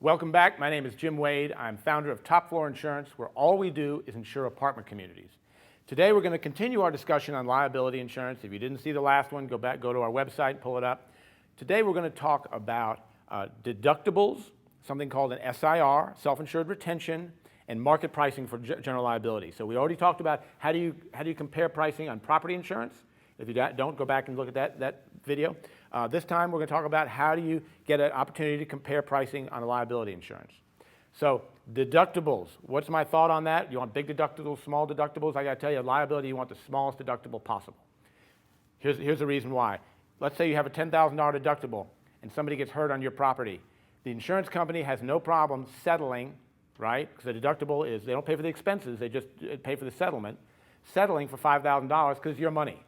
Welcome back. My name is Jim Wade. I'm founder of Top Floor Insurance, where all we do is insure apartment communities. Today we're going to continue our discussion on liability insurance. If you didn't see the last one, go to our website, pull it up. Today we're going to talk about deductibles, something called an SIR, self-insured retention, and market pricing for general liability. So we already talked about how do you compare pricing on property insurance. If you don't, go back and look at that video. This time we're going to talk about how do you get an opportunity to compare pricing on a liability insurance. So deductibles, what's my thought on that? You want big deductibles, small deductibles? I got to tell you, liability, you want the smallest deductible possible. Here's the reason why. Let's say you have a $10,000 deductible and somebody gets hurt on your property. The insurance company has no problem settling, right? Because the deductible is, they don't pay for the expenses, they just pay for the settlement. Settling for $5,000 because it's your money.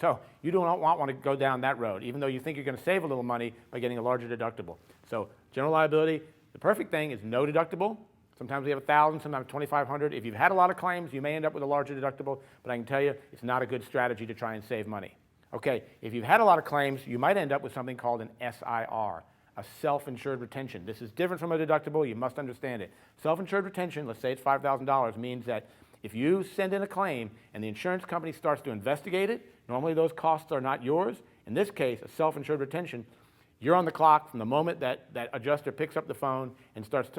So you don't want to go down that road, even though you think you're going to save a little money by getting a larger deductible. So general liability, the perfect thing is no deductible. Sometimes we have $1,000, sometimes $2,500. If you've had a lot of claims, you may end up with a larger deductible, but I can tell you it's not a good strategy to try and save money. Okay, if you've had a lot of claims, you might end up with something called an SIR, a self-insured retention. This is different from a deductible. You must understand it. Self-insured retention, let's say it's $5,000, means that if you send in a claim and the insurance company starts to investigate it, normally those costs are not yours. In this case, a self-insured retention, you're on the clock from the moment that adjuster picks up the phone and starts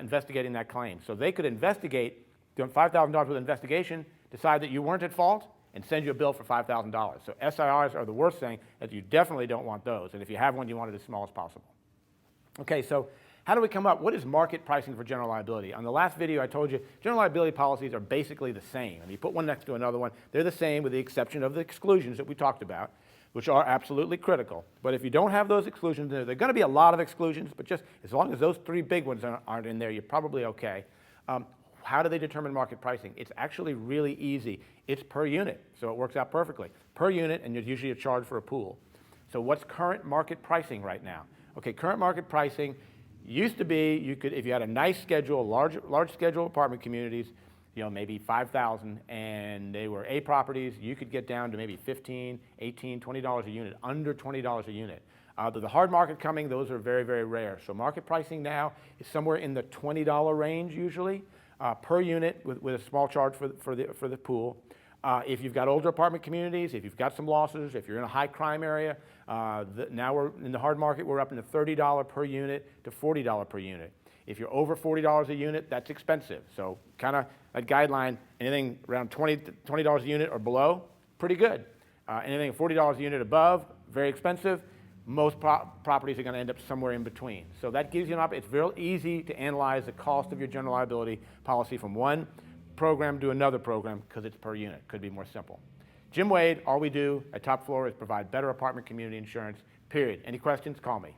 investigating that claim. So they could investigate, doing $5,000 worth of investigation, decide that you weren't at fault, and send you a bill for $5,000. So SIRs are the worst thing, that you definitely don't want those. And if you have one, you want it as small as possible. Okay, so how do we come up? What is market pricing for general liability? On the last video, I told you general liability policies are basically the same. And you put one next to another one, they're the same with the exception of the exclusions that we talked about, which are absolutely critical. But if you don't have those exclusions, there are going to be a lot of exclusions, but just as long as those three big ones aren't in there, you're probably okay. How do they determine market pricing? It's actually really easy. It's per unit, so it works out perfectly. Per unit, and there's usually a charge for a pool. So what's current market pricing right now? Okay, current market pricing used to be, you could, if you had a nice schedule, large schedule apartment communities, you know, maybe 5,000, and they were A properties, you could get down to maybe $15, $18, $20 a unit, under $20 a unit. The hard market coming, those are very, very rare. So market pricing now is somewhere in the $20 range usually per unit with a small charge for the pool. If you've got older apartment communities, if you've got some losses, if you're in a high crime area, now we're in the hard market, we're up in the $30 per unit to $40 per unit. If you're over $40 a unit, that's expensive. So kind of a guideline, anything around $20 a unit or below, pretty good. Anything $40 a unit above, very expensive. Most properties are going to end up somewhere in between. So that gives you an option. It's real easy to analyze the cost of your general liability policy from one program to another program because it's per unit. Could be more simple. Jim Wade, all we do at Top Floor is provide better apartment community insurance, period. Any questions, call me.